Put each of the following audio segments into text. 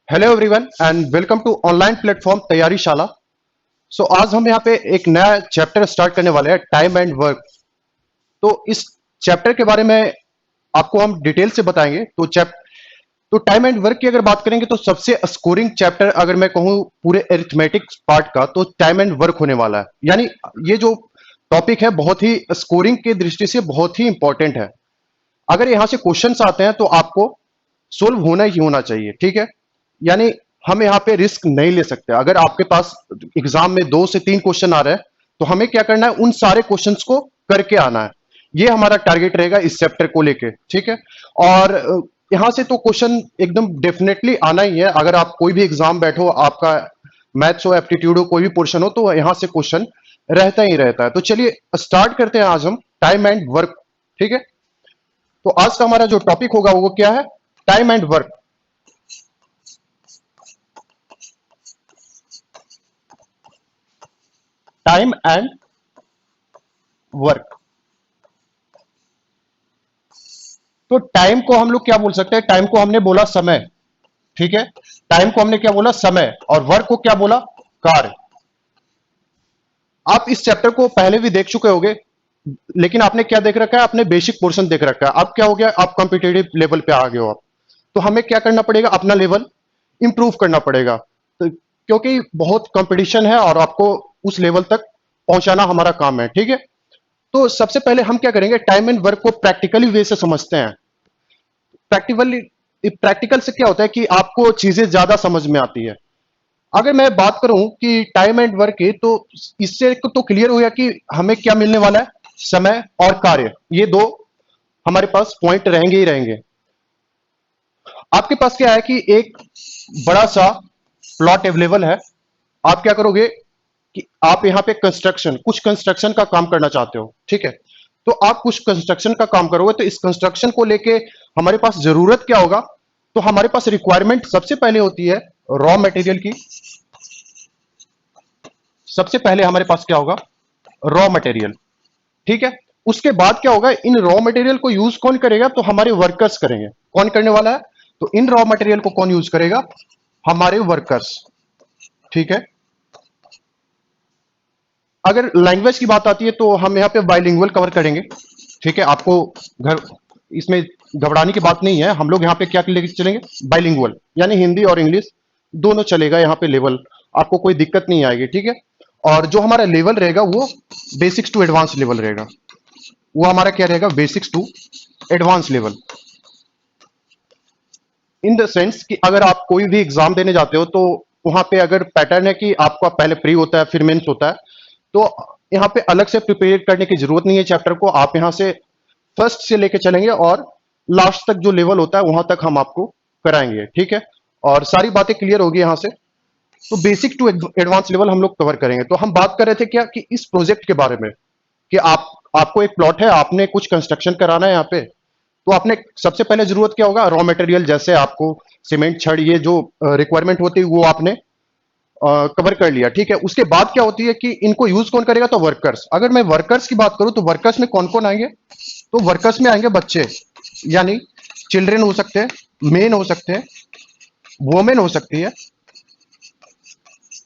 Hello everyone and welcome to online platform Taiyari Shala. आज हम यहाँ पे एक नया चैप्टर स्टार्ट करने वाले हैं, टाइम एंड वर्क। तो इस चैप्टर के बारे में आपको हम डिटेल से बताएंगे। तो टाइम एंड वर्क की अगर बात करेंगे तो सबसे स्कोरिंग चैप्टर अगर मैं कहूँ पूरे अरिथमेटिक पार्ट का तो टाइम एंड वर्क होने वाला है। यानी ये जो टॉपिक है बहुत ही स्कोरिंग की दृष्टि से बहुत ही इंपॉर्टेंट है। अगर यहाँ से क्वेश्चंस आते हैं तो आपको सोल्व होना ही होना चाहिए, ठीक है। यानी हम यहाँ पे रिस्क नहीं ले सकते। अगर आपके पास एग्जाम में 2 से 3 क्वेश्चन आ रहे हैं तो हमें क्या करना है, उन सारे क्वेश्चंस को करके आना है। ये हमारा टारगेट रहेगा इस चैप्टर को लेके, ठीक है। और यहाँ से तो क्वेश्चन एकदम डेफिनेटली आना ही है। अगर आप कोई भी एग्जाम बैठो, आपका मैथ्स हो, एप्टीट्यूड हो, कोई भी पोर्शन हो, तो यहाँ से क्वेश्चन रहता ही रहता है। तो चलिए स्टार्ट करते हैं आज हम टाइम एंड वर्क, ठीक है। तो आज का हमारा जो टॉपिक होगा वो क्या है, time and work. Time and work. तो टाइम को हम लोग क्या बोल सकते हैं, टाइम को हमने बोला समय, ठीक है। टाइम को हमने क्या बोला, समय। और वर्क को क्या बोला, कार्य। आप इस चैप्टर को पहले भी देख चुके होंगे, लेकिन आपने क्या देख रखा है, आपने बेसिक पोर्शन देख रखा है। अब क्या हो गया, आप कॉम्पिटेटिव लेवल पे आ गए हो आप। तो हमें क्या करना पड़ेगा, अपना लेवल इंप्रूव करना पड़ेगा। तो क्योंकि बहुत कंपटीशन है और आपको उस लेवल तक पहुंचाना हमारा काम है, ठीक है। तो सबसे पहले हम क्या करेंगे, टाइम एंड वर्क को प्रैक्टिकली वे से समझते हैं। प्रैक्टिकली प्रैक्टिकल से क्या होता है कि आपको चीजें ज्यादा समझ में आती है। अगर मैं बात करूं कि टाइम एंड वर्क की, तो इससे तो क्लियर हो गया कि हमें क्या मिलने वाला है, समय और कार्य। ये दो हमारे पास पॉइंट रहेंगे ही रहेंगे। आपके पास क्या है कि एक बड़ा सा प्लॉट अवेलेबल है। आप क्या करोगे कि आप यहां पे कुछ कंस्ट्रक्शन का काम करना चाहते हो, ठीक है। तो आप कुछ कंस्ट्रक्शन का काम करोगे, तो इस कंस्ट्रक्शन को लेके हमारे पास जरूरत क्या होगा, तो हमारे पास रिक्वायरमेंट सबसे पहले होती है रॉ मटेरियल की। सबसे पहले हमारे पास क्या होगा, रॉ मटेरियल, ठीक है। उसके बाद क्या होगा, इन रॉ मटेरियल को यूज कौन करेगा, तो हमारे वर्कर्स करेंगे। कौन करने वाला है, तो इन रॉ मटेरियल को कौन यूज करेगा, हमारे वर्कर्स, ठीक है। अगर लैंग्वेज की बात आती है तो हम यहाँ पे बाइलिंगुअल कवर करेंगे, ठीक है। आपको घर इसमें घबराने की बात नहीं है। हम लोग यहाँ पे क्या लेके चलेंगे, बाइलिंगुअल, यानी हिंदी और इंग्लिश दोनों चलेगा यहाँ पे। लेवल आपको कोई दिक्कत नहीं आएगी, ठीक है। और जो हमारा लेवल रहेगा वो बेसिक्स टू एडवांस लेवल रहेगा। वो हमारा क्या रहेगा, basics to advance level. In the sense कि अगर आप कोई भी एग्जाम देने जाते हो तो वहां पे अगर पैटर्न है कि आपका पहले प्री होता है फिर मेंस होता है, तो यहाँ पे अलग से प्रिपेयर करने की जरूरत नहीं है चैप्टर को। आप यहाँ से फर्स्ट से लेके चलेंगे और लास्ट तक जो लेवल होता है वहां तक हम आपको कराएंगे, ठीक है। और सारी बातें क्लियर होगी यहाँ से। तो बेसिक टू एडवांस लेवल हम लोग कवर करेंगे। तो हम बात कर रहे थे क्या कि इस प्रोजेक्ट के बारे में, कि आपको एक प्लॉट है, आपने कुछ कंस्ट्रक्शन कराना है यहाँ पे। तो आपने सबसे पहले जरूरत क्या होगा, रॉ मटेरियल। जैसे आपको सीमेंट, छड़, ये जो रिक्वायरमेंट होती है वो आपने कवर कर लिया, ठीक है। उसके बाद क्या होती है कि इनको यूज कौन करेगा, तो वर्कर्स। अगर मैं वर्कर्स की बात करूं तो वर्कर्स में कौन कौन आएंगे, तो वर्कर्स में आएंगे बच्चे, यानी चिल्ड्रन हो सकते हैं, मेन हो सकते हैं, वोमेन हो सकती है,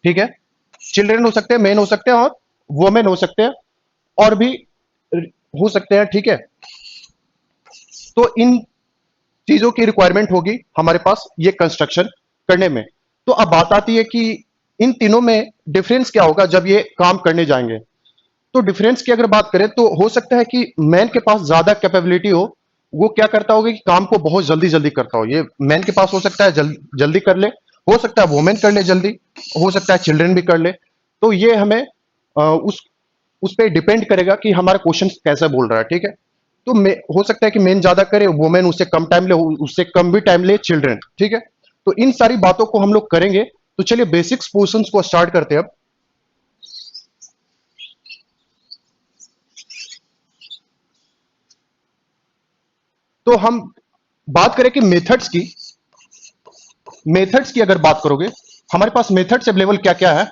ठीक है। चिल्ड्रन हो सकते हैं, मेन हो सकते हैं और वोमेन हो सकते हैं, और भी हो सकते हैं, ठीक है। तो इन चीजों की रिक्वायरमेंट होगी हमारे पास ये कंस्ट्रक्शन करने में। तो अब बात आती है कि इन तीनों में डिफरेंस क्या होगा जब ये काम करने जाएंगे। तो डिफरेंस की अगर बात करें तो हो सकता है कि मैन के पास ज्यादा कैपेबिलिटी हो, वो क्या करता होगा कि काम को बहुत जल्दी जल्दी करता हो। ये मैन के पास हो सकता है जल्दी कर ले, हो सकता है वुमेन कर ले जल्दी, हो सकता है चिल्ड्रन भी कर ले। तो ये हमें उस पर डिपेंड करेगा कि हमारा क्वेश्चन कैसा बोल रहा है, ठीक है। तो हो सकता है कि मेन ज्यादा करे, वुमेन उससे कम टाइम ले, उससे कम भी टाइम ले चिल्ड्रन, ठीक है। तो इन सारी बातों को हम लोग करेंगे। तो चलिए बेसिक्स पोर्शंस को स्टार्ट करते हैं अब। तो हम बात करें कि मेथड्स की अगर बात करोगे, हमारे पास मेथड्स अवेलेबल क्या क्या है।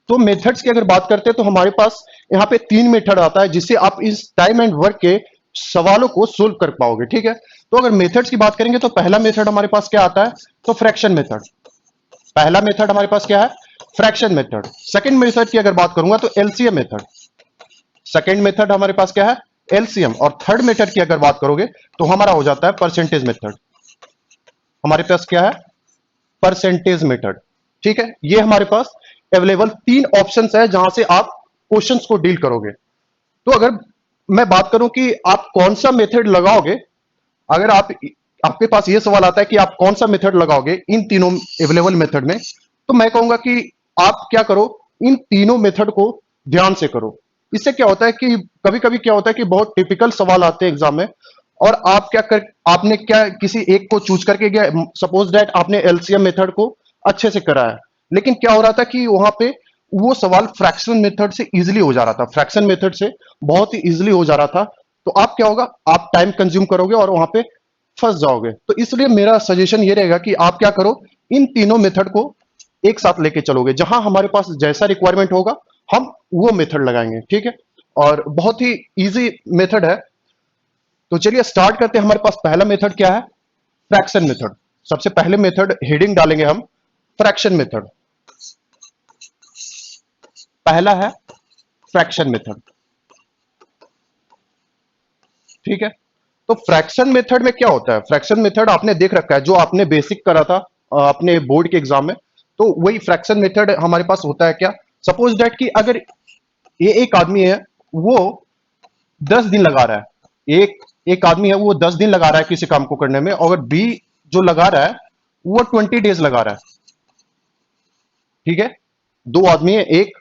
तो मेथड्स की अगर बात करते हैं तो हमारे पास यहाँ पे 3 मेथड आता है जिससे आप इस टाइम एंड वर्क के सवालों को सोल्व कर पाओगे, ठीक है। तो अगर मेथड्स की बात करेंगे तो पहला मेथड हमारे पास क्या आता है, तो फ्रैक्शन मेथड। पहला मेथड हमारे पास क्या है, फ्रैक्शन मेथड। सेकंड मेथड की अगर बात करूंगा तो एलसीएम मेथड। सेकंड मेथड हमारे पास क्या है, एलसीएम। और थर्ड मेथड की अगर बात करोगे तो हमारा हो जाता है परसेंटेज मेथड। हमारे पास क्या है, परसेंटेज मेथड। ठीक है, ये हमारे पास अवेलेबल तीन ऑप्शंस है जहां से आप क्वेश्चंस को डील करोगे। तो अगर मैं बात करूं कि आप कौन सा मेथड लगाओगे, अगर आपके पास ये सवाल आता है कि आप कौन सा मेथड लगाओगे इन तीनों अवेलेबल मेथड में, तो मैं कहूंगा कि आप क्या करो, इन तीनों मेथड को ध्यान से करो। इससे क्या होता है कि कभी कभी क्या होता है कि बहुत टिपिकल सवाल आते हैं एग्जाम में, और आपने क्या किसी एक को चूज करके गया, सपोज दैट आपने एलसीएम मेथड को अच्छे से करा है, लेकिन क्या हो रहा था कि वहां पे वो सवाल फ्रैक्शन मेथड से इजीली हो जा रहा था, फ्रैक्शन मेथड से बहुत ही इजीली हो जा रहा था। तो आप क्या होगा, आप टाइम कंज्यूम करोगे और वहां पे फंस जाओगे। तो इसलिए मेरा सजेशन ये रहेगा कि आप क्या करो, इन तीनों मेथड को एक साथ लेके चलोगे, जहां हमारे पास जैसा रिक्वायरमेंट होगा हम वो मेथड लगाएंगे। ठीक है, और बहुत ही इजी मेथड है। तो चलिए स्टार्ट करते हैं। हमारे पास पहला मेथड क्या है, फ्रैक्शन मेथड। सबसे पहले मेथड हेडिंग डालेंगे हम, फ्रैक्शन मेथड। पहला है फ्रैक्शन मेथड। ठीक है, तो फ्रैक्शन मेथड में क्या होता है, फ्रैक्शन मेथड आपने देख रखा है, जो आपने बेसिक करा था अपने बोर्ड के एग्जाम में, तो वही फ्रैक्शन मेथड हमारे पास होता है। क्या, सपोज दैट कि अगर ये एक आदमी है, वो 10 दिन लगा रहा है, एक आदमी है वो 10 दिन लगा रहा है किसी काम को करने में, और बी जो लगा रहा है वो 20 डेज लगा रहा है। ठीक है, दो आदमी है, एक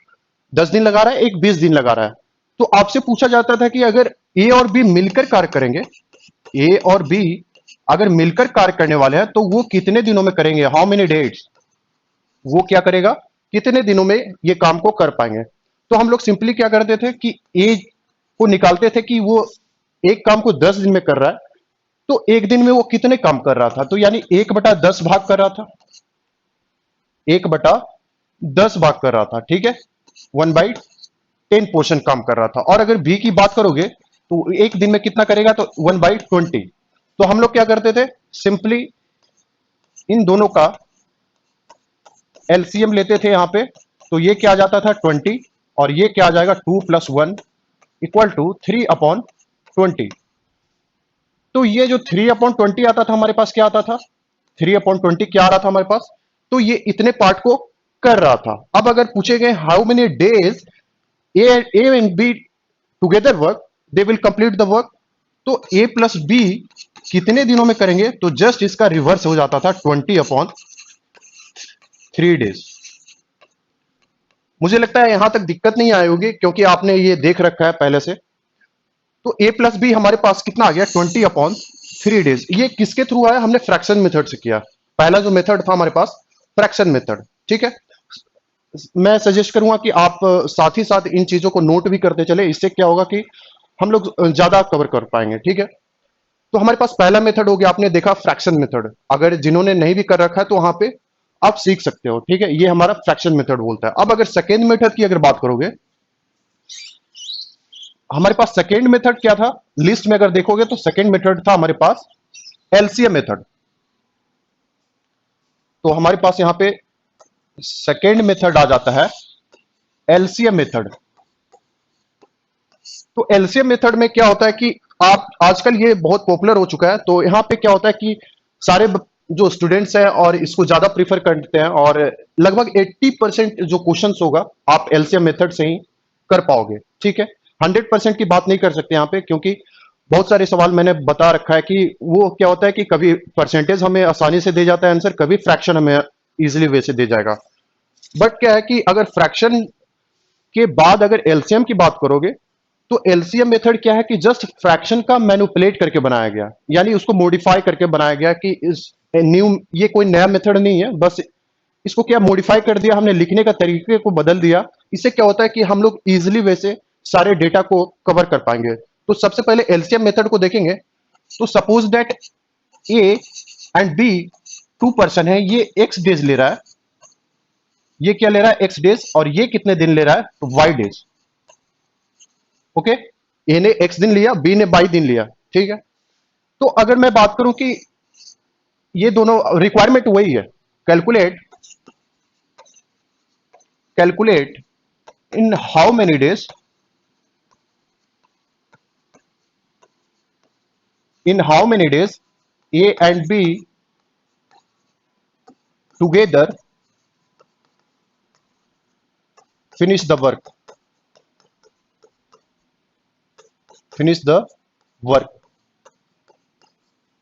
10 दिन लगा रहा है, एक 20 दिन लगा रहा है। तो आपसे पूछा जाता था कि अगर ए और बी मिलकर कार्य करेंगे, ए और बी अगर मिलकर कार्य करने वाले हैं तो वो कितने दिनों में करेंगे, हाउ मेनी डेज, वो क्या करेगा, कितने दिनों में ये काम को कर पाएंगे। तो हम लोग सिंपली क्या करते थे कि ए को निकालते थे कि वो एक काम को 10 दिन में कर रहा है, तो एक दिन में वो कितने काम कर रहा था, तो यानी 1/10 भाग कर रहा था, 1/10 भाग कर रहा था। ठीक है, 1/10 पोर्शन काम कर रहा था। और अगर बी की बात करोगे तो एक दिन में कितना करेगा, तो 1/20। तो हम लोग क्या करते थे, सिंपली इन दोनों का एलसीएम लेते थे यहां पे। तो ये क्या आ जाता था 20, और ये क्या आ जाएगा 2+1 इक्वल टू 3/20। तो ये जो 3/20 आता था हमारे पास, क्या आता था, 3/20 क्या आ रहा था हमारे पास, तो ये इतने पार्ट को कर रहा था। अब अगर पूछे गए how many days A and be together work, they will complete the work, तो ए प्लस बी कितने दिनों में करेंगे, तो जस्ट इसका रिवर्स हो जाता था 20/3 डेज। मुझे लगता है यहां तक दिक्कत नहीं आई होगी, क्योंकि आपने ये देख रखा है पहले से। तो ए प्लस बी हमारे पास कितना आ गया, 20/3 डेज। ये किसके थ्रू आया, हमने फ्रैक्शन मेथड से किया। पहला जो मेथड था हमारे पास, फ्रैक्शन मेथड। ठीक है, मैं सजेस्ट करूंगा कि आप साथ ही साथ इन चीजों को नोट भी करते चले, इससे क्या होगा कि हम लोग ज्यादा कवर कर पाएंगे। ठीक है, तो हमारे पास पहला मेथड हो गया, आपने देखा फ्रैक्शन मेथड। अगर जिन्होंने नहीं भी कर रखा है तो वहां पे आप सीख सकते हो। ठीक है, ये हमारा फ्रैक्शन मेथड बोलता है। अब अगर सेकेंड मेथड की अगर बात करोगे, हमारे पास सेकेंड मेथड क्या था, लिस्ट में अगर देखोगे तो सेकेंड मेथड था हमारे पास एलसीएम मेथड। तो हमारे पास यहां पे सेकेंड मेथड आ जाता है एलसीएम मेथड। तो एलसीएम मेथड में क्या होता है कि आप आजकल ये बहुत पॉपुलर हो चुका है, तो यहां पे क्या होता है कि सारे जो स्टूडेंट्स हैं और इसको ज्यादा प्रीफर करते हैं, और लगभग 80% जो क्वेश्चंस होगा आप एलसीएम मेथड से ही कर पाओगे। ठीक है, 100% की बात नहीं कर सकते यहाँ पे, क्योंकि बहुत सारे सवाल मैंने बता रखा है कि वो क्या होता है कि कभी परसेंटेज हमें आसानी से दे जाता है आंसर, कभी फ्रैक्शन हमें इजिली वे से दे जाएगा। बट क्या है कि अगर फ्रैक्शन के बाद अगर एलसीएम की बात करोगे, तो एलसीएम मेथड क्या है कि जस्ट फ्रैक्शन का मैनिपुलेट करके बनाया गया, यानी उसको मॉडिफाई करके बनाया गया कि इस न्यू, ये कोई नया मेथड नहीं है, बस इसको क्या मॉडिफाई कर दिया हमने, लिखने का तरीके को बदल दिया। इससे क्या होता है कि हम लोग इजिली वैसे सारे डेटा को कवर कर पाएंगे। तो सबसे पहले एलसीएम मेथड को देखेंगे। तो suppose that A and B 2 person है, ये एक्स डेज ले रहा है, ये क्या ले रहा है, एक्स डेज, और ये कितने दिन ले रहा है, तो वाई डेज। ओके, ए ने एक्स दिन लिया, बी ने वाई दिन लिया। ठीक है, तो अगर मैं बात करूं कि ये दोनों रिक्वायरमेंट वही है, calculate calculate in how many days, A and B together finish the work.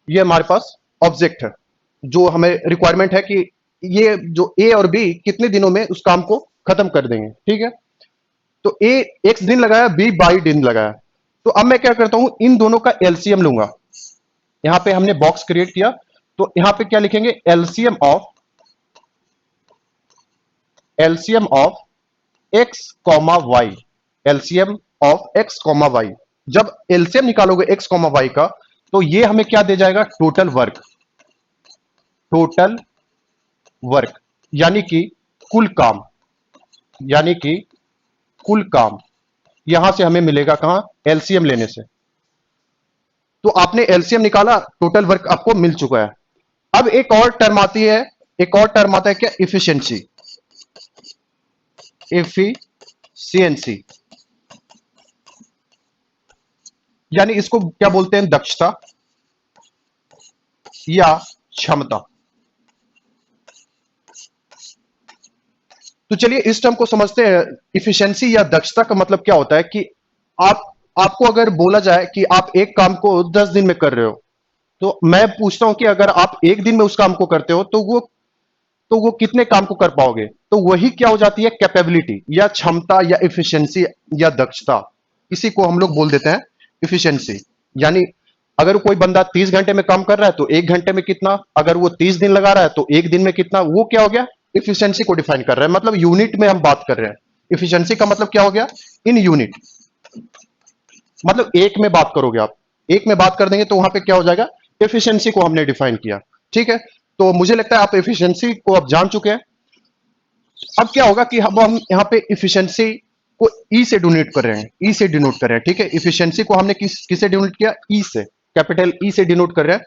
ये हमारे पास ऑब्जेक्ट है, जो हमें रिक्वायरमेंट है कि ये जो ए और बी कितने दिनों में उस काम को खत्म कर देंगे। ठीक है, तो ए एक्स दिन लगाया, बी 22 दिन लगाया। तो अब मैं क्या करता हूं, इन दोनों का एलसीएम लूंगा। यहां पे हमने बॉक्स क्रिएट किया, तो यहां पे क्या लिखेंगे, LCM of X comma Y, LCM of X comma Y. जब एलसीएम निकालोगे एक्स कॉमा वाई का, तो ये हमें क्या दे जाएगा, टोटल वर्क, यानी कि कुल काम यहां से हमें मिलेगा कहां, एलसीएम लेने से। तो आपने एलसीएम निकाला, टोटल वर्क आपको मिल चुका है। अब एक और टर्म आता है क्या, इफिशिएंसी, यानी इसको क्या बोलते हैं, दक्षता या क्षमता। तो चलिए इस टर्म को समझते हैं। इफिशिएंसी या दक्षता का मतलब क्या होता है कि आपको अगर बोला जाए कि आप एक काम को 10 दिन में कर रहे हो, तो मैं पूछता हूं कि अगर आप एक दिन में उस काम को करते हो, तो वो कितने काम को कर पाओगे। तो वही क्या हो जाती है, कैपेबिलिटी या क्षमता या इफिशिएंसी या दक्षता। इसी को हम लोग बोल देते हैं इफिशिएंसी। यानी अगर कोई बंदा 30 घंटे में काम कर रहा है, तो 1 घंटे में कितना, अगर वो 30 दिन लगा रहा है तो 1 दिन में कितना, वो क्या हो गया, इफिशिएंसी को डिफाइन कर रहा है। मतलब यूनिट में हम बात कर रहे हैं। इफिशिएंसी का मतलब क्या हो गया, इन यूनिट, मतलब एक में बात करोगे आप, एक में बात कर देंगे तो वहां पे क्या हो जाएगा, एफिशिएंसी को हमने डिफाइन किया। ठीक है, तो मुझे लगता है आप एफिशिएंसी को अब जान चुके हैं। अब क्या होगा कि हम यहाँ पे एफिशिएंसी को ई से डिनोट कर रहे हैं, ठीक है। एफिशिएंसी को हमने किससे डिनोट किया, ई से, कैपिटल ई से डिनोट कर रहे हैं।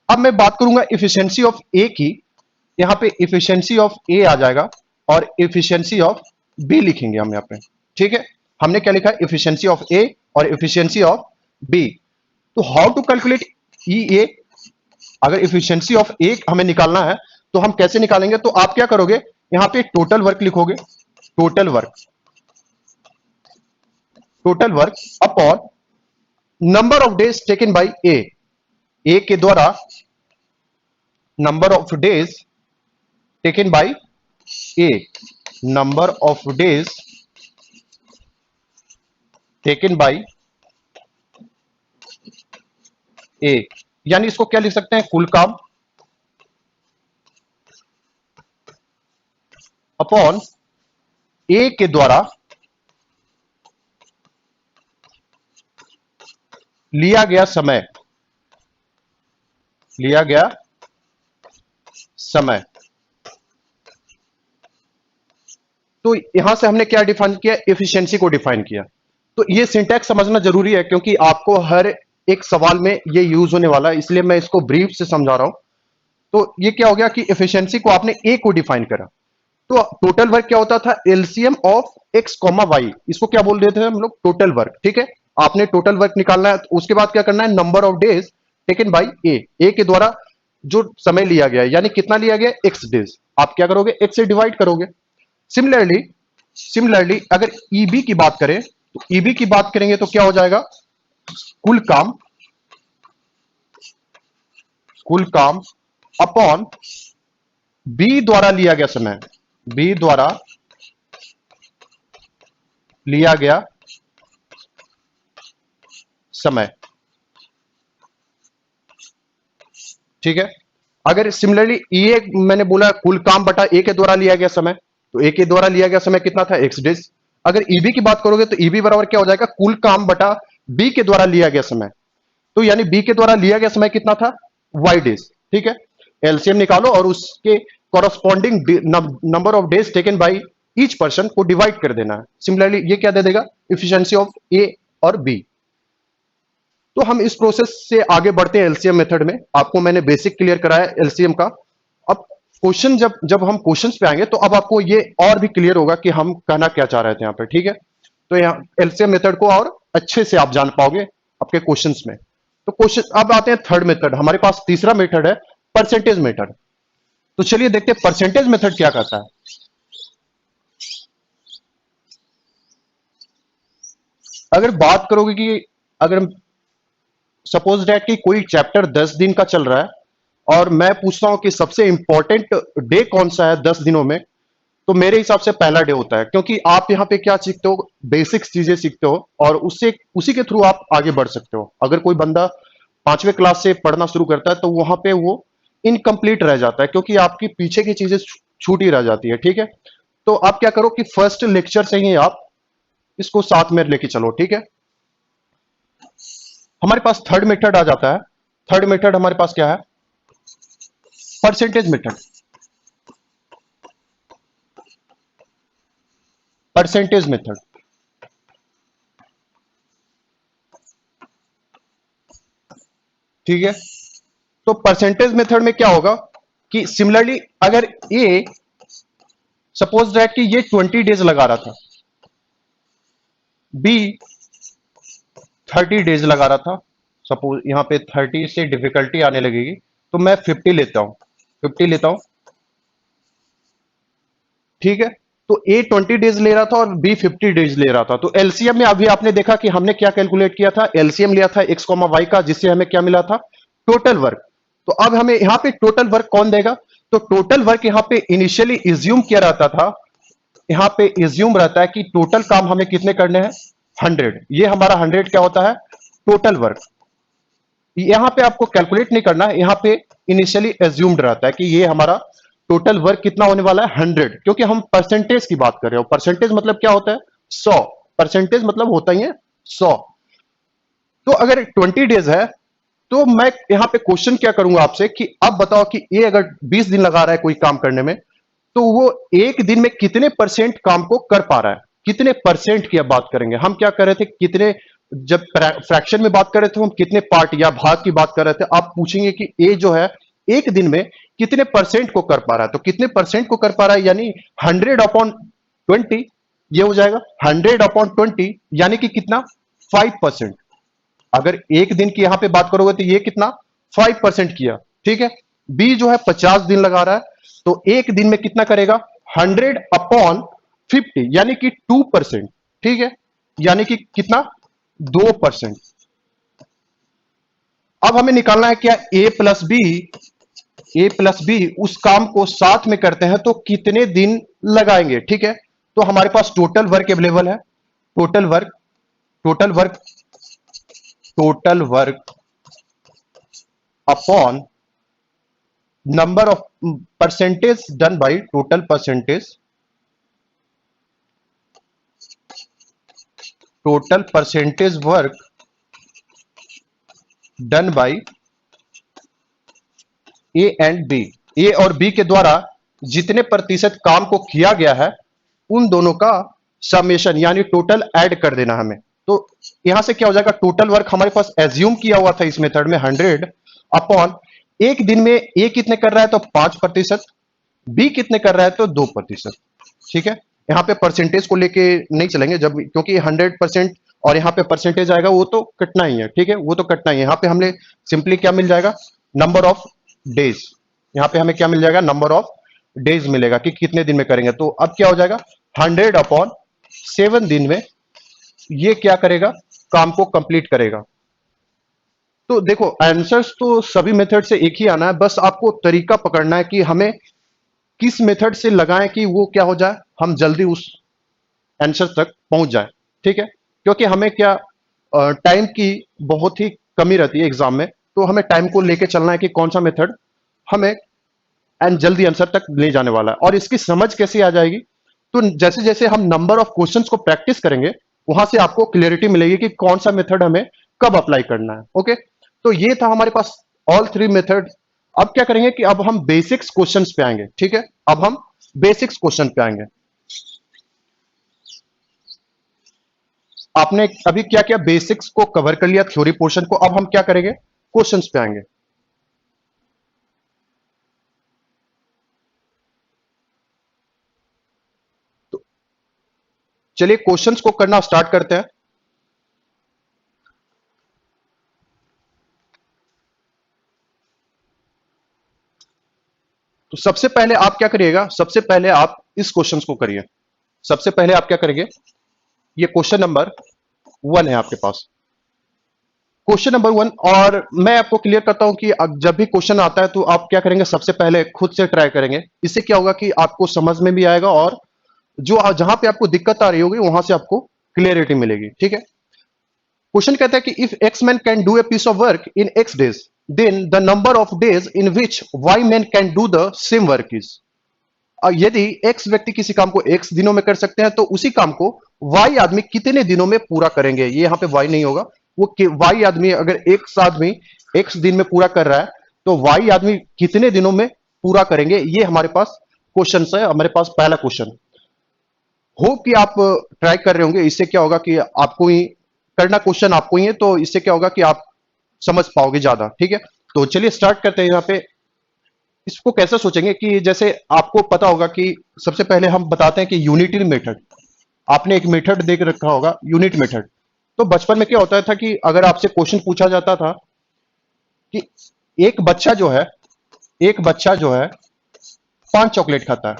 अब मैं बात करूंगा एफिशिएंसी ऑफ ए की। यहाँ पे एफिशिएंसी ऑफ ए आ जाएगा और एफिशिएंसी ऑफ बी लिखेंगे हम यहाँ पे। ठीक है, हमने क्या लिखा है, एफिशिएंसी ऑफ ए और एफिशिएंसी ऑफ बी। तो हाउ टू कैलकुलेट ई ए, अगर एफिशिएंसी ऑफ ए हमें निकालना है तो हम कैसे निकालेंगे। तो आप क्या करोगे, यहां पे टोटल वर्क लिखोगे, total work upon number of days taken by A के द्वारा number of days taken by A, number of days taken by A, यानी इसको क्या लिख सकते हैं, कुल काम अपॉन ए के द्वारा लिया गया समय। तो यहां से हमने क्या डिफाइन किया, एफिशिएंसी को डिफाइन किया। तो ये सिंटैक्स समझना जरूरी है, क्योंकि आपको हर एक सवाल में ये यूज होने वाला है, इसलिए मैं इसको ब्रीफ से समझा रहा हूं। तो ये क्या हो गया कि एफिशिएंसी को आपने ए को डिफाइन करा। तो टोटल वर्क क्या होता था, LCM of X comma Y, इसको क्या बोल देते हैं हम लोग, टोटल वर्क। ठीक है, आपने टोटल वर्क निकालना है, तो उसके बाद क्या करना है, number of days taken by A के द्वारा जो समय लिया गया है, यानी कितना लिया गया, एक्स डेज, आप क्या करोगे, एक्स से डिवाइड करोगे। सिमिलरली अगर ईबी की बात करें, तो ईबी की बात करेंगे तो क्या हो जाएगा, कुल काम अपॉन बी द्वारा लिया गया समय, बी द्वारा लिया गया समय। ठीक है, अगर सिमिलरली ये मैंने बोला कुल काम बटा ए के द्वारा लिया गया समय, तो ए के द्वारा लिया गया समय कितना था, एक्स डेज। अगर ईबी की बात करोगे तो ईबी बराबर क्या हो जाएगा, कुल काम बटा बी के द्वारा लिया गया समय। तो यानी बी के द्वारा लिया गया समय कितना था, वाई डेज। ठीक है, एलसीएम निकालो और उसके corresponding number of days taken by each person को डिवाइड कर देना है। सिमिलरली ये क्या दे देगा, एफिशिएंसी ऑफ ए और बी। तो हम इस प्रोसेस से आगे बढ़ते हैं एलसीएम मेथड में। आपको मैंने बेसिक क्लियर कराया एलसीएम का। अब क्वेश्चन जब जब हम क्वेश्चंस पे आएंगे तो अब आपको ये और भी क्लियर होगा कि हम कहना क्या चाह रहे थे यहाँ पे, ठीक है। तो यहाँ एलसीएम मेथड को और अच्छे से आप जान पाओगे आपके क्वेश्चंस में। तो क्वेश्चन अब आते हैं थर्ड मेथड, हमारे पास तीसरा मेथड है परसेंटेज मेथड। तो चलिए देखते हैं परसेंटेज मेथड क्या कहता है। अगर बात करोगे कि अगर सपोज दैट कि कोई चैप्टर 10 दिन का चल रहा है और मैं पूछता हूं कि सबसे इंपॉर्टेंट डे कौन सा है 10 दिनों में, तो मेरे हिसाब से पहला डे होता है, क्योंकि आप यहाँ पे क्या सीखते हो, बेसिक्स चीजें सीखते हो और उससे उसी के थ्रू आप आगे बढ़ सकते हो। अगर कोई बंदा 5वें क्लास से पढ़ना शुरू करता है तो वहां पे वो इनकम्प्लीट रह जाता है, क्योंकि आपकी पीछे की चीजें छूटी रह जाती है, ठीक है। तो आप क्या करो कि फर्स्ट लेक्चर से ही आप इसको साथ में लेके चलो, ठीक है। हमारे पास थर्ड मेथड आ जाता है। थर्ड मेथड हमारे पास क्या है, परसेंटेज मेथड। परसेंटेज मेथड, ठीक है। तो परसेंटेज मेथड में क्या होगा कि सिमिलरली अगर ए सपोज दैट कि ये 20 डेज लगा रहा था, बी 30 डेज लगा रहा था, सपोज यहां पे 30 से डिफिकल्टी आने लगेगी तो मैं 50 लेता हूं, 50 लेता हूं, ठीक है। तो ए 20 डेज ले रहा था और बी 50 डेज ले रहा था। तो एलसीएम में अभी आपने देखा कि हमने क्या कैलकुलेट किया था, एलसीएम लिया था एक्स कॉमा वाई का, जिससे हमें क्या मिला था, टोटल वर्क। तो अब हमें यहां पे टोटल वर्क कौन देगा, तो टोटल वर्क यहां पे इनिशियली इज्यूम किया रहता था, यहां पे इज्यूम रहता है कि टोटल काम हमें कितने करने हैं, 100। ये हमारा 100 क्या होता है, टोटल वर्क। यहां पे आपको कैलकुलेट नहीं करना है, यहां पे इनिशियली एज्यूम्ड रहता है कि ये हमारा टोटल वर्क कितना होने वाला है, 100, क्योंकि हम परसेंटेज की बात कर रहे हो। परसेंटेज मतलब क्या होता है, 100। परसेंटेज मतलब होता ही है 100। तो अगर 20 डेज है तो मैं यहां पे क्वेश्चन क्या करूंगा आपसे कि अब बताओ कि ये अगर 20 दिन लगा रहा है कोई काम करने में, तो वो एक दिन में कितने परसेंट काम को कर पा रहा है, कितने परसेंट की अब बात करेंगे। हम क्या कर रहे थे, कितने, जब फ्रैक्शन में बात कर रहे थे हम कितने पार्ट या भाग की बात कर रहे थे। आप पूछेंगे कि ए जो है एक दिन में कितने परसेंट को कर पा रहा है, तो कितने परसेंट को कर पा रहा है यानी 100/20, ये हो जाएगा 100/20 यानी कि कितना, 5%। अगर एक दिन की यहां पे बात करोगे तो ये कितना, 5% किया, ठीक है। बी जो है 50 दिन लगा रहा है तो एक दिन में कितना करेगा, 100/50 यानी कि 2%, ठीक है, यानी कि कितना, 2%। अब हमें निकालना है क्या, ए प्लस बी उस काम को साथ में करते हैं तो कितने दिन लगाएंगे, ठीक है। तो हमारे पास टोटल वर्क अवेलेबल है, total work, total work, total work upon number of percentage done by total percentage, total percentage work done by A and B. A और बी के द्वारा जितने प्रतिशत काम को किया गया है उन दोनों का समेशन यानी टोटल ऐड कर देना हमें। तो यहां से क्या हो जाएगा, टोटल वर्क हमारे पास एज्यूम किया हुआ था इस मेथड में 100 अपॉन एक दिन में ए कितने कर रहा है तो 5%, बी कितने कर रहा है तो 2%, ठीक है। यहाँ पे परसेंटेज को लेके नहीं चलेंगे जब, क्योंकि 100% और यहाँ पे परसेंटेज आएगा वो तो कटना ही है, ठीक है, वो तो कटना ही है। यहाँ पे हमने सिंपली क्या मिल जाएगा, नंबर ऑफ डेज। यहाँ पे हमें क्या मिल जाएगा, नंबर ऑफ डेज मिलेगा कि कितने दिन में करेंगे। तो अब क्या हो जाएगा, 100/7 दिन में ये क्या करेगा, काम को कंप्लीट करेगा। तो देखो आंसर्स तो सभी मेथड से एक ही आना है, बस आपको तरीका पकड़ना है कि हमें किस मेथड से लगाएं कि वो क्या हो जाए, हम जल्दी उस आंसर तक पहुंच जाए, ठीक है। क्योंकि हमें क्या टाइम की बहुत ही कमी रहती है एग्जाम में, तो हमें टाइम को लेके चलना है कि कौन सा मेथड हमें एंड जल्दी आंसर तक ले जाने वाला है। और इसकी समझ कैसे आ जाएगी, तो जैसे जैसे हम नंबर ऑफ क्वेश्चंस को प्रैक्टिस करेंगे वहां से आपको क्लियरिटी मिलेगी कि कौन सा मेथड हमें कब अप्लाई करना है। ओके, तो ये था हमारे पास ऑल 3 मेथड। अब क्या करेंगे कि अब हम बेसिक्स क्वेश्चंस पे आएंगे, ठीक है। अब हम बेसिक्स क्वेश्चन पे आएंगे। आपने अभी क्या किया, बेसिक्स को कवर कर लिया, थ्योरी पोर्शन को। अब हम क्या करेंगे, क्वेश्चंस पे आएंगे। चलिए क्वेश्चंस को करना स्टार्ट करते हैं। तो सबसे पहले आप क्या करिएगा, सबसे पहले आप इस क्वेश्चंस को करिए। सबसे पहले आप क्या करेंगे, ये क्वेश्चन नंबर 1 है आपके पास, क्वेश्चन नंबर 1। और मैं आपको क्लियर करता हूं कि अब जब भी क्वेश्चन आता है तो आप क्या करेंगे, सबसे पहले खुद से ट्राई करेंगे। इससे क्या होगा कि आपको समझ में भी आएगा और जो जहां पे आपको दिक्कत आ रही होगी वहां से आपको क्लियरिटी मिलेगी। ठीक है, क्वेश्चन कहता है कि if X man can do a piece of work in X days, then the number of days in which Y man can do the same work is. यदि एक्स व्यक्ति किसी काम को एक्स दिनों में कर सकते हैं तो उसी काम को वाई आदमी कितने दिनों में पूरा करेंगे। ये यहां पे वाई नहीं होगा, वो वाई आदमी, अगर एक्स आदमी एक्स दिन में पूरा कर रहा है तो वाई आदमी कितने दिनों में पूरा करेंगे। ये हमारे पास क्वेश्चन है, हमारे पास पहला क्वेश्चन। होप कि आप ट्राई कर रहे होंगे। इससे क्या होगा कि आपको ही करना, क्वेश्चन आपको ही है, तो इससे क्या होगा कि आप समझ पाओगे ज्यादा। ठीक है, तो चलिए स्टार्ट करते हैं। यहाँ पे इसको कैसे सोचेंगे कि जैसे आपको पता होगा कि सबसे पहले हम बताते हैं कि यूनिटी मेथड, आपने एक मेथड देख रखा होगा, यूनिट मेथड। तो बचपन में क्या होता था कि अगर आपसे क्वेश्चन पूछा जाता था कि एक बच्चा जो है, एक बच्चा जो है 5 चॉकलेट खाता है,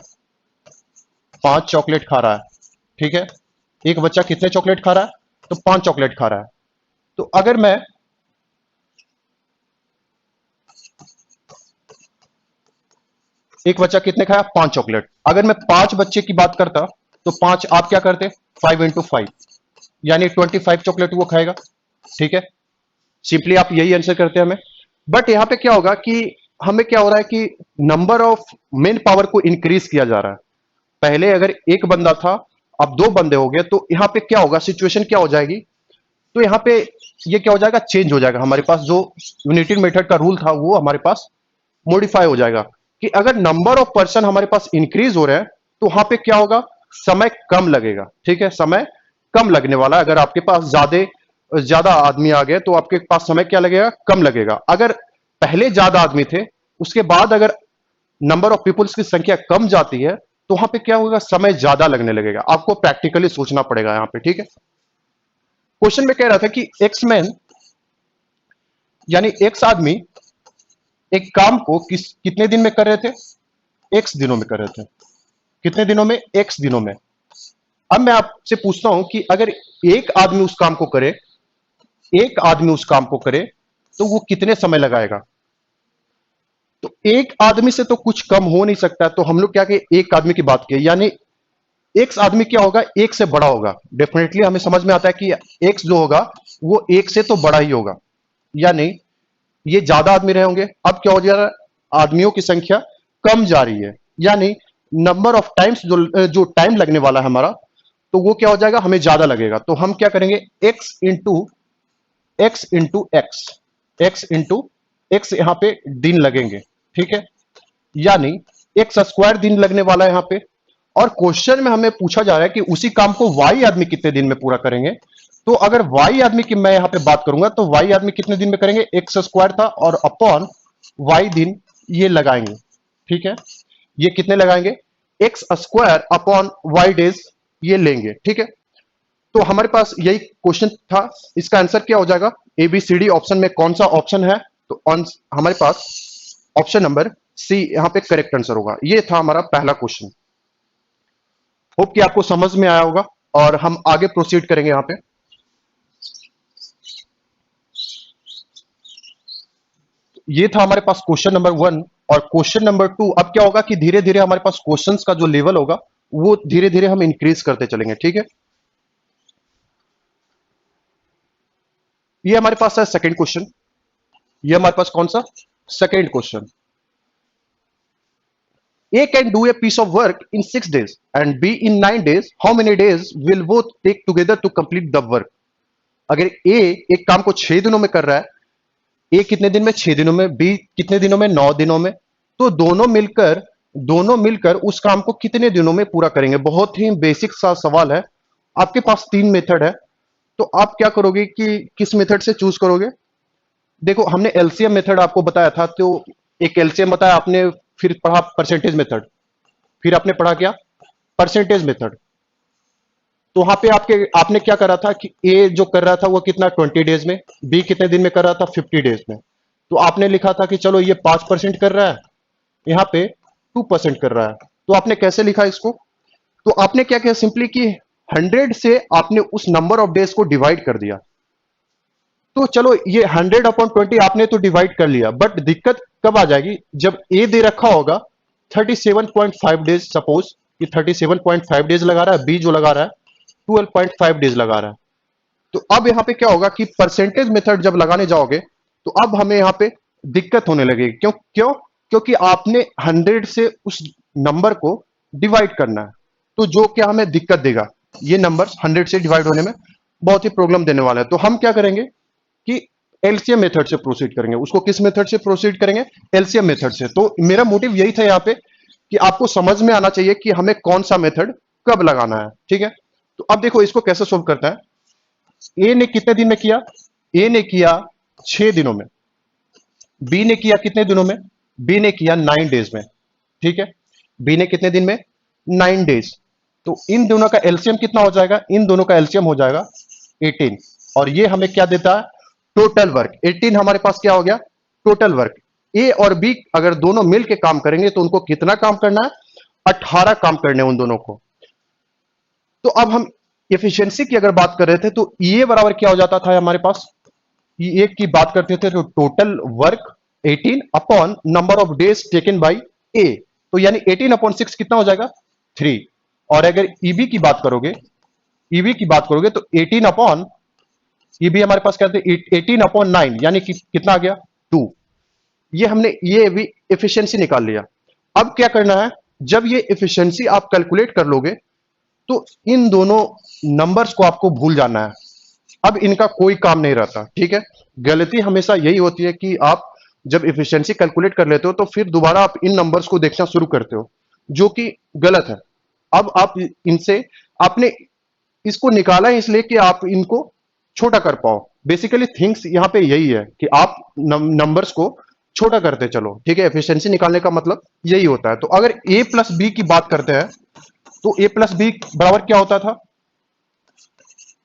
5 चॉकलेट खा रहा है। ठीक है, एक बच्चा कितने चॉकलेट खा रहा है, तो 5 चॉकलेट खा रहा है। तो अगर मैं एक बच्चा कितने खाया, 5 चॉकलेट, अगर मैं 5 बच्चे की बात करता तो 5 आप क्या करते, 5 इंटू 5 यानी 25 चॉकलेट वो खाएगा। ठीक है, सिंपली आप यही आंसर करते हैं हमें। बट यहां पे क्या होगा कि हमें क्या हो रहा है कि नंबर ऑफ मेन पावर को इंक्रीज किया जा रहा है। पहले अगर एक बंदा था, अब 2 बंदे हो गए, तो यहां पे क्या होगा, सिचुएशन क्या हो जाएगी, तो यहां पे ये क्या हो जाएगा, चेंज हो जाएगा। हमारे पास जो यूनिटी मेथड का रूल था वो हमारे पास मॉडिफाई हो जाएगा कि अगर नंबर ऑफ पर्सन हमारे पास इंक्रीज हो रहे हैं तो वहां पे क्या होगा, समय कम लगेगा। ठीक है, समय कम लगने वाला है। अगर आपके पास ज्यादा आदमी आ गए तो आपके पास समय क्या लगेगा, कम लगेगा। अगर पहले ज्यादा आदमी थे, उसके बाद अगर नंबर ऑफ पीपुल्स की संख्या कम जाती है तो वहां पे क्या होगा, समय ज्यादा लगने लगेगा। आपको प्रैक्टिकली सोचना पड़ेगा यहां पे। ठीक है, क्वेश्चन में कह रहा था कि एक्स मैन यानी एक्स आदमी एक काम को कितने दिन में कर रहे थे, एक्स दिनों में कर रहे थे। कितने दिनों में, एक्स दिनों में। अब मैं आपसे पूछता हूं कि अगर एक आदमी उस काम को करे, एक आदमी उस काम को करे तो वो कितने समय लगाएगा। तो एक आदमी से तो कुछ कम हो नहीं सकता, तो हम लोग क्या कहें, एक आदमी की बात की, यानी एक्स आदमी क्या होगा, एक से बड़ा होगा। डेफिनेटली हमें समझ में आता है कि एक्स जो होगा वो एक से तो बड़ा ही होगा, यानी ये ज्यादा आदमी रहे होंगे। अब क्या हो जा रहा है, आदमियों की संख्या कम जा रही है, यानी नंबर ऑफ टाइम्स जो टाइम लगने वाला है हमारा, तो वो क्या हो जाएगा, हमें ज्यादा लगेगा। तो हम क्या करेंगे, x into x into x, x into x यहां पे दिन लगेंगे। ठीक है, यानी एक्स स्क्वायर दिन लगने वाला है यहां पे। और क्वेश्चन में हमें पूछा जा रहा है कि उसी काम को वाई आदमी कितने दिन में पूरा करेंगे। तो अगर वाई आदमी की मैं यहां पे बात करूंगा तो वाई आदमी कितने दिन में करेंगे, एक्स स्क्वायर था और अपॉन वाई दिन ये लगाएंगे। ठीक है, ये कितने लगाएंगे, X square upon Y days ये लेंगे। ठीक है, तो हमारे पास यही क्वेश्चन था। इसका आंसर क्या हो जाएगा, एबीसीडी ऑप्शन में कौन सा ऑप्शन है, तो हमारे पास ऑप्शन नंबर सी यहां पे करेक्ट आंसर होगा। ये था हमारा पहला क्वेश्चन। होप कि आपको समझ में आया होगा और हम आगे प्रोसीड करेंगे यहां पे। ये था हमारे पास क्वेश्चन नंबर 1 और क्वेश्चन नंबर 2। अब क्या होगा कि धीरे धीरे हमारे पास क्वेश्चंस का जो लेवल होगा वो धीरे धीरे हम इंक्रीज करते चलेंगे। ठीक है, ये हमारे पास है सेकंड क्वेश्चन। ये हमारे पास कौन सा, second question. A can do a piece of work in 6 days and B in 9 days. How many days will both take together to complete the work? अगर A एक काम को 6 दिनों में कर रहा है, A कितने दिन में, 6 दिनों में, B कितने दिनों में, 9 दिनों में, तो दोनों मिलकर उस काम को कितने दिनों में पूरा करेंगे। बहुत ही बेसिक सा सवाल है। आपके पास 3 मेथड है, तो आप क्या करोगे कि किस मेथड से चूज करोगे। देखो, हमने एलसीएम मेथड आपको बताया था, तो एक एलसीएम बताया आपने, फिर पढ़ा परसेंटेज मेथड, फिर आपने पढ़ा क्या, परसेंटेज मेथड। तो वहां पे आपने क्या करा था कि ए जो कर रहा था वो कितना 20 डेज में, बी कितने दिन में कर रहा था 50 डेज में। तो आपने लिखा था कि चलो ये 5% कर रहा है, यहाँ पे 2% कर रहा है। तो आपने कैसे लिखा इसको? तो आपने क्या किया सिंपली कि 100 से आपने उस नंबर ऑफ डेज को डिवाइड कर दिया। तो चलो ये 100/20 आपने तो डिवाइड कर लिया, बट दिक्कत कब आ जाएगी जब ए दे रखा होगा 37.5 डेज, सपोज कि 37.5 डेज लगा रहा है, बी जो लगा रहा है 12.5 डेज लगा रहा है। तो अब यहां पे क्या होगा कि परसेंटेज मेथड जब लगाने जाओगे तो अब हमें यहां पे दिक्कत होने लगेगी। क्यों क्यों? क्योंकि आपने 100 से उस नंबर को डिवाइड करना है, तो जो क्या हमें दिक्कत देगा, ये नंबर 100 से डिवाइड होने में बहुत ही प्रॉब्लम देने वाला है। तो हम क्या करेंगे कि एलसीएम मेथड से प्रोसीड करेंगे। उसको किस मेथड से प्रोसीड करेंगे? एलसीएम मेथड से। तो मेरा मोटिव यही था यहाँ पे कि आपको समझ में आना चाहिए कि हमें कौन सा मेथड कब लगाना है, ठीक है। तो अब देखो इसको कैसे सोल्व करता है। ए ने कितने दिन में किया? ए ने किया 6 दिनों में। बी ने किया कितने दिनों में? बी ने किया 9 डेज में, ठीक है। बी ने कितने दिन में? 9 डेज। तो इन दोनों का एलसीएम कितना हो जाएगा? इन दोनों का एलसीएम हो जाएगा 18। और ये हमें क्या देता है? Total work. 18 हमारे पास क्या हो गया? Total work. ए और बी अगर दोनों मिलकर काम करेंगे तो उनको कितना काम करना है? 18 काम करने उन दोनों को। तो अब हम एफिशिएंसी की अगर बात कर रहे थे तो ये बराबर क्या हो जाता था हमारे पास? ये की बात करते थे तो total work 18 upon number of days taken by A. तो यानी 18/6 कितना हो जाएगा? 3। और अगर ईबी की बात करोगे, ईबी की बात करोगे तो 18 अपॉन, ये भी हमारे पास क्या थे? 18/9 यानी कि कितना आ गया? 2। ये हमने ये भी एफिशिएंसी निकाल लिया। अब क्या करना है, जब ये एफिशिएंसी आप कैलकुलेट कर लोगे तो इन दोनों नंबर्स को आपको भूल जाना है। अब इनका कोई काम नहीं रहता, ठीक है। गलती हमेशा यही होती है कि आप जब एफिशिएंसी कैलकुलेट कर लेते हो तो फिर दोबारा आप इन नंबर्स को देखना शुरू करते हो, जो कि गलत है। अब आप इनसे, आपने इसको निकाला है इसलिए कि आप इनको छोटा कर पाओ। बेसिकली थिंग्स यहां पे यही है कि आप नंबर्स को छोटा करते चलो, ठीक है। एफिशिएंसी निकालने का मतलब यही होता है। तो अगर ए प्लस बी की बात करते हैं तो ए प्लस बी बराबर क्या होता था?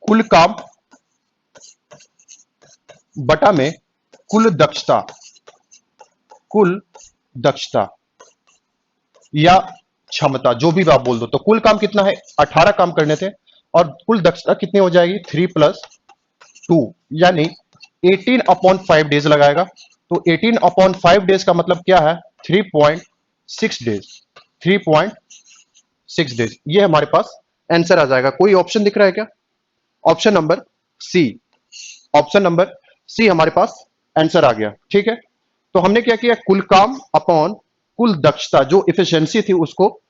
कुल काम बटा में कुल दक्षता, कुल दक्षता या क्षमता, जो भी आप बोल दो। तो कुल काम कितना है? 18 काम करने थे और कुल दक्षता कितनी हो जाएगी? 3 + 2 यानी 18/5 डेज लगाएगा। तो 18/5 डेज का मतलब क्या है? 3.6 डेज, 3.6 डेज। ये हमारे पास आंसर आ जाएगा। कोई ऑप्शन दिख रहा है क्या? Option number C, option number C हमारे पास आंसर आ गया, ठीक है। तो हमने क्या किया? कुल काम अपॉन कुल दक्षता, जो इफिशियंसी थी उसको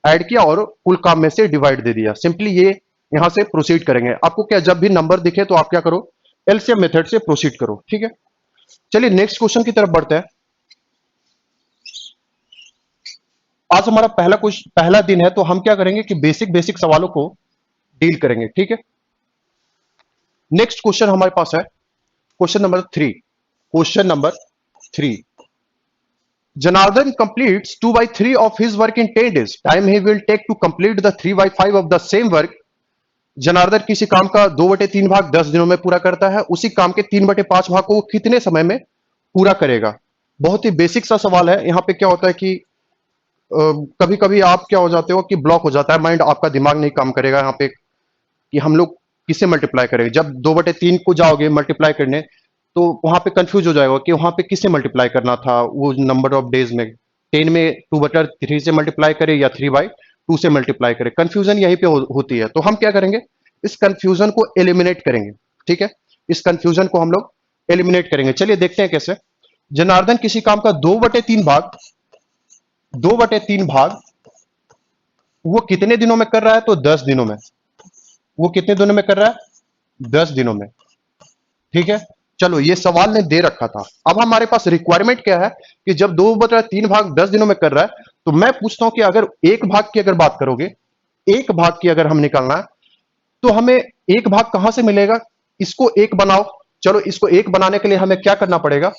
ऐड किया और कुल काम में से डिवाइड दे दिया। सिंपली ये यहां से प्रोसीड करेंगे। आपको क्या, जब भी नंबर दिखे तो आप क्या करो? एलसीएम मेथड से प्रोसीड करो, ठीक है। चलिए नेक्स्ट क्वेश्चन की तरफ बढ़ते हैं। आज हमारा पहला दिन है, तो हम क्या करेंगे कि बेसिक बेसिक सवालों को डील करेंगे, ठीक है। नेक्स्ट क्वेश्चन हमारे पास है question number 3। Question number 3, Janardhan completes 2/3 of his work in 10 days. Time he will take to complete the 3/5 of the same work. Janardan किसी काम का 2/3 भाग 10 दिनों में पूरा करता है, उसी काम के 3/5 भाग को वो कितने समय में पूरा करेगा? बहुत ही बेसिक सा सवाल है। यहाँ पे क्या होता है कि कभी कभी आप क्या हो जाते हो कि ब्लॉक हो जाता है माइंड, आपका दिमाग नहीं काम करेगा यहाँ पे कि हम लोग किसे मल्टीप्लाई करेंगे। जब 2/3 को जाओगे मल्टीप्लाई करने तो वहां पे कंफ्यूज हो जाएगा कि वहां पे किसे मल्टीप्लाई करना था, वो नंबर ऑफ डेज में 10 में 2/3 से मल्टीप्लाई करे या 3/2 से मल्टीप्लाई करे। कंफ्यूजन यहीं पे होती है। तो हम क्या करेंगे? इस कंफ्यूजन को एलिमिनेट करेंगे, ठीक है। इस कंफ्यूजन को हम लोग एलिमिनेट करेंगे। चलिए देखते हैं कैसे। जनार्दन किसी काम का 2/3 भाग वो कितने दिनों में कर रहा है? तो 10 दिनों में। वो कितने दिनों में कर रहा है? 10 दिनों में, ठीक है। चलो ये सवाल ने दे रखा था। अब हमारे पास रिक्वायरमेंट क्या है कि जब 2/3 भाग 10 दिनों में कर रहा है, तो मैं पूछता हूं कि अगर एक भाग की अगर बात करोगे, एक भाग की अगर हम निकालना है तो हमें एक भाग कहां से मिलेगा? इसको एक बनाओ। चलो इसको एक बनाने के लिए हमें क्या करना पड़ेगा?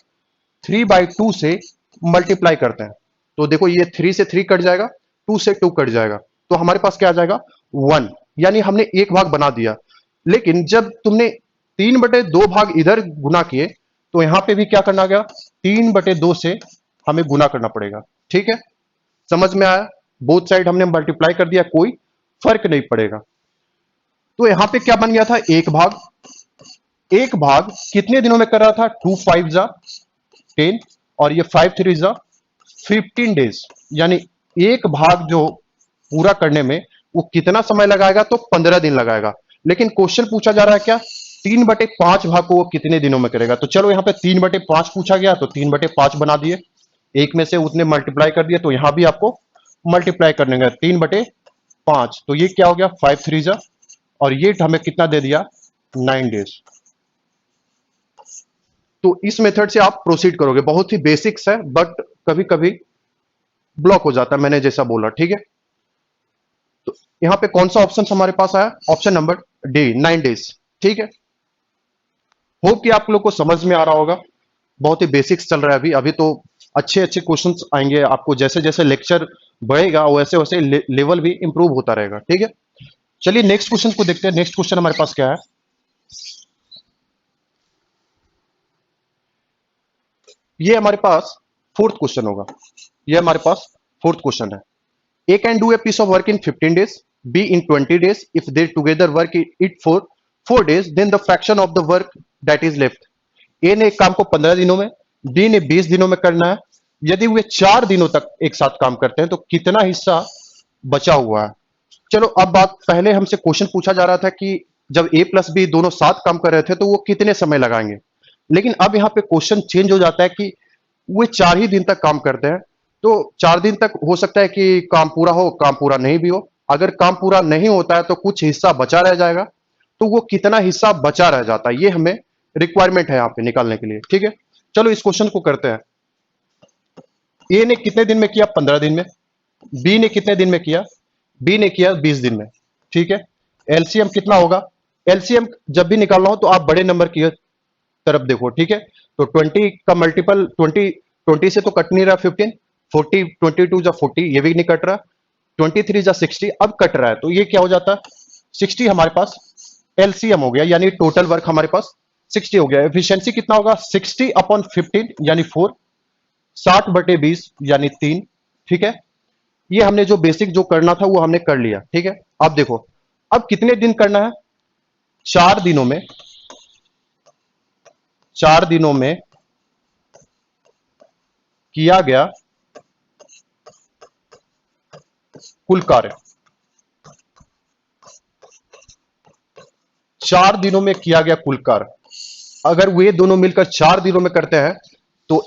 3/2 से मल्टीप्लाई करते हैं। तो देखो ये 3 से 3 कट जाएगा, 2 से 2 कट जाएगा, तो हमारे पास क्या आ जाएगा? 1। यानी हमने एक भाग बना दिया। लेकिन जब तुमने 3/2 भाग इधर गुना किए तो यहां पे भी क्या करना गया, 3/2 से हमें गुना करना पड़ेगा। ठीक है, समझ में आया? बोथ साइड हमने मल्टीप्लाई कर दिया, कोई फर्क नहीं पड़ेगा। तो यहां पे क्या बन गया था, एक भाग। एक भाग कितने दिनों में कर रहा था, 2 5 जा 10 और ये 5 3 जा 15 डेज। यानी एक भाग जो पूरा करने में वो कितना समय लगाएगा, तो 15 दिन लगाएगा। लेकिन क्वेश्चन पूछा जा रहा है क्या, 3/5 भाग को वो कितने दिनों में करेगा। तो चलो यहां पे 3/5 पूछा गया तो 3/5 बना दिए, एक में से उतने मल्टीप्लाई कर दिए, तो यहां भी आपको मल्टीप्लाई करने का 3/5। तो ये क्या हो गया, 5 3 जा, और ये हमें कितना दे दिया, 9 डेज। तो इस मेथड से आप प्रोसीड करोगे, बहुत ही बेसिक्स है बट कभी कभी ब्लॉक हो जाता है, मैंने जैसा बोला। ठीक है, तो यहां पे कौन सा ऑप्शन हमारे पास आया, ऑप्शन नंबर डी, 9 डेज। ठीक है, होप कि आप लोग को समझ में आ रहा होगा। बहुत ही बेसिक्स चल रहा है अभी अभी तो अच्छे अच्छे क्वेश्चंस आएंगे आपको, जैसे जैसे लेक्चर बढ़ेगा वैसे वैसे लेवल भी इंप्रूव होता रहेगा। ठीक है, चलिए नेक्स्ट क्वेश्चन को देखते हैं। नेक्स्ट क्वेश्चन हमारे पास क्या है, ये हमारे पास फोर्थ क्वेश्चन होगा। ये हमारे पास फोर्थ क्वेश्चन है। A can do a piece of work in 15 days, B in 20 days. If they together work it for 4 days, then the fraction of the work that is left. A ने एक काम को 15 दिनों में, B ने 20 दिनों में करना है। यदि वे 4 दिनों तक एक साथ काम करते हैं तो कितना हिस्सा बचा हुआ है। चलो अब बात, पहले हमसे क्वेश्चन पूछा जा रहा था कि जब A प्लस बी दोनों साथ काम कर रहे थे तो वो कितने समय लगाएंगे। लेकिन अब यहां पे क्वेश्चन चेंज हो जाता है कि वे 4 ही दिन तक काम करते हैं, तो 4 दिन तक हो सकता है कि काम पूरा हो, काम पूरा नहीं भी हो। अगर काम पूरा नहीं होता है तो कुछ हिस्सा बचा रह जाएगा, तो वो कितना हिस्सा बचा रह जाता है, ये हमें रिक्वायरमेंट है यहाँ पे निकालने के लिए। ठीक है, चलो इस क्वेश्चन को करते हैं। ए ने कितने दिन में किया, 15 दिन में। बी ने कितने दिन में किया, बी ने किया 20 दिन में। ठीक है, एलसीएम कितना होगा, एलसीएम जब भी निकालना हो तो आप बड़े नंबर की तरफ देखो। ठीक है, तो 20 का मल्टीपल 20 से तो कट नहीं रहा, 15 40 22 जा 40, ये भी नहीं कट रहा, 23 जा 60 अब कट रहा है, तो ये क्या हो जाता है, 60 हमारे पास एलसीएम हो गया, यानी टोटल वर्क हमारे पास 60 हो गया। एफिशिएंसी कितना होगा, 60/15 यानी 4, 60/20 यानी 3। ठीक है, ये हमने जो बेसिक जो करना था वो हमने कर लिया। ठीक है, अब देखो अब कितने दिन करना है, 4 दिनों में, 4 दिनों में किया गया कुल कार्य, 4 दिनों में किया गया कुल कार्य। अगर वे दोनों मिलकर 4 दिनों में करते हैं तो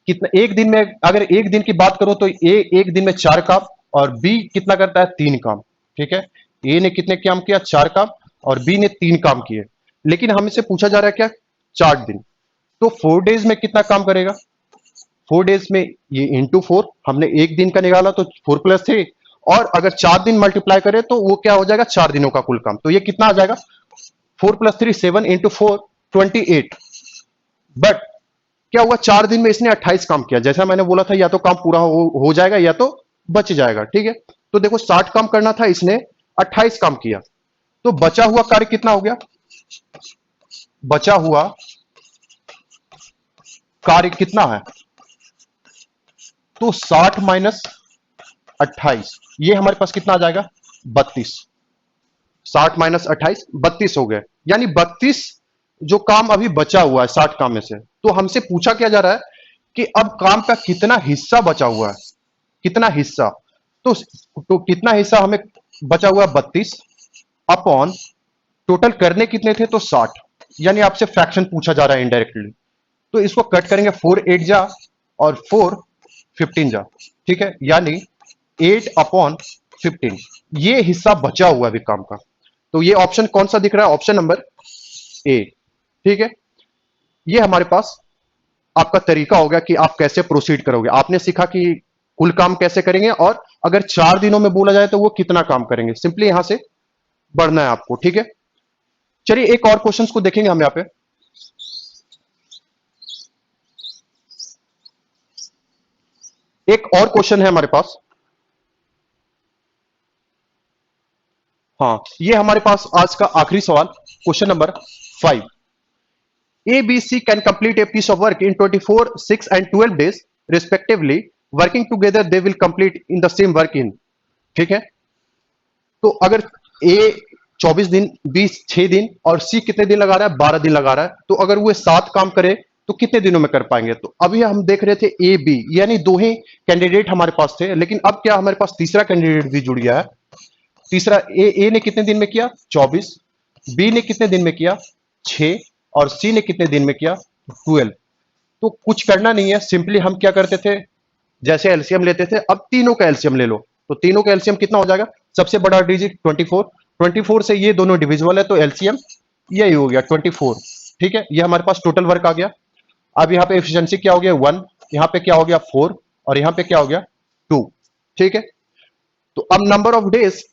कितना, एक दिन में, अगर एक दिन की बात करो तो ए एक दिन में 4 काम और बी कितना करता है, 3 काम। ठीक है, ए ने कितने काम किया, 4 काम, और बी ने 3 काम किए। लेकिन हमसे पूछा जा रहा है क्या, 4 दिन, तो 4 डेज में कितना काम करेगा, 4 डेज में ये इंटू 4, हमने एक दिन का निकाला तो 4+3, और अगर 4 दिन मल्टीप्लाई करें तो वो क्या हो जाएगा, 4 दिनों का कुल काम। तो ये कितना आ जाएगा, 4+3 7 इंटू 4 28। बट क्या हुआ, 4 दिन में इसने 28 काम किया। जैसा मैंने बोला था, या तो काम पूरा हो जाएगा या तो बच जाएगा। ठीक है, तो देखो 60 काम करना था, इसने 28 काम किया, तो बचा हुआ कार्य कितना हो गया, बचा हुआ कार्य कितना है, तो 60 माइनस 28, ये हमारे पास कितना आ जाएगा, 32। 60 माइनस 28 32 हो गए, यानी 32 जो काम अभी बचा हुआ है 60 काम में से। तो हमसे पूछा क्या जा रहा है कि अब काम का कितना हिस्सा बचा हुआ है, कितना हिस्सा, तो कितना हिस्सा हमें बचा हुआ है, 32 अपॉन टोटल करने कितने थे, तो 60, यानी आपसे फ्रैक्शन पूछा जा रहा है इनडायरेक्टली। तो इसको कट करेंगे, 4 8 जा और 4 15 जा। ठीक है, यानी 8/15, ये हिस्सा बचा हुआ है अभी काम का। तो ये ऑप्शन कौन सा दिख रहा है, ऑप्शन नंबर ए। ठीक है, ये हमारे पास आपका तरीका हो गया कि आप कैसे प्रोसीड करोगे। आपने सीखा कि कुल काम कैसे करेंगे, और अगर 4 दिनों में बोला जाए तो वो कितना काम करेंगे, सिंपली यहां से बढ़ना है आपको। ठीक है, चलिए एक और क्वेश्चंस को देखेंगे हम यहां पे। एक और क्वेश्चन है हमारे पास, हाँ, ये हमारे पास आज का आखिरी सवाल, question number 5। A, B, C can complete a piece of work in 24, 6 and 12 days respectively. Working together, they will complete in the same work in। ठीक है, तो अगर A 24 दिन, B 6 दिन और C कितने दिन लगा रहा है? 12 दिन लगा रहा है। तो अगर वो 7 काम करे तो कितने दिनों में कर पाएंगे? तो अभी हम देख रहे थे A, B, यानी दो ही कैंडिडेट हमारे पास थे, लेकिन अब क्या हमारे पास तीसरा कैंडिडेट भी जुड़ गया है। तीसरा ए ने कितने दिन में किया? 24। बी ने कितने दिन में किया? 6। और सी ने कितने दिन में किया? 12। तो कुछ करना नहीं है, सिंपली हम क्या करते थे, जैसे एलसीएम लेते थे, अब तीनों का एलसीएम ले लो। तो तीनों का एलसीएम कितना हो जाएगा? सबसे बड़ा डिजिट 24, 24 से ये दोनों डिविजिबल है, तो एलसीएम यही हो गया 24। ठीक है, ये हमारे पास टोटल वर्क आ गया। अब यहाँ पे एफिशिएंसी क्या हो गया? 1। यहाँ पे क्या हो गया? 4। और यहाँ पे क्या हो गया? 2। ठीक है, तो अब नंबर ऑफ डेज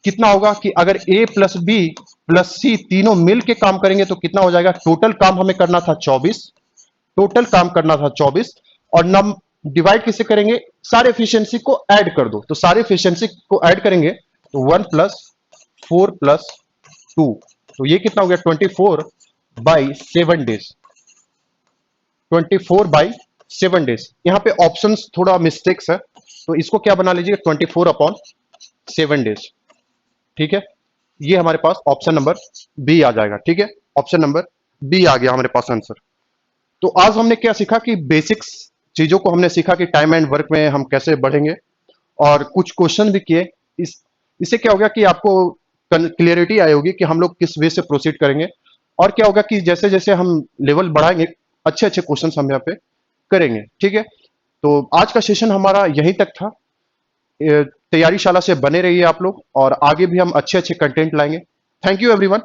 कितना होगा कि अगर ए प्लस बी प्लस सी तीनों मिल के काम करेंगे तो कितना हो जाएगा? टोटल काम हमें करना था 24, टोटल काम करना था 24, और नम डिवाइड किससे करेंगे? सारे एफिशिएंसी को ऐड कर दो। तो सारे एफिशिएंसी को ऐड करेंगे तो 1 प्लस 4 प्लस 2, तो ये कितना हो गया? 24/7 डेज। 24/7 डेज। यहां पे ऑप्शंस थोड़ा मिस्टेक्स है, तो इसको क्या बना लीजिए? 24/7 डेज। ठीक है, ये हमारे पास ऑप्शन नंबर बी आ जाएगा। ठीक है, ऑप्शन नंबर बी आ गया हमारे पास आंसर। तो आज हमने क्या सीखा कि बेसिक्स चीजों को हमने सीखा कि टाइम एंड वर्क में हम कैसे बढ़ेंगे, और कुछ क्वेश्चन भी किए। इससे क्या होगा कि आपको क्लियरिटी आई होगी कि हम लोग किस वे से प्रोसीड करेंगे, और क्या होगा कि जैसे जैसे हम लेवल बढ़ाएंगे अच्छे अच्छे क्वेश्चन हम यहाँ पे करेंगे। ठीक है, तो आज का सेशन हमारा यहीं तक था। तैयारी शाला से बने रहिए आप लोग, और आगे भी हम अच्छे अच्छे कंटेंट लाएंगे। Thank you everyone.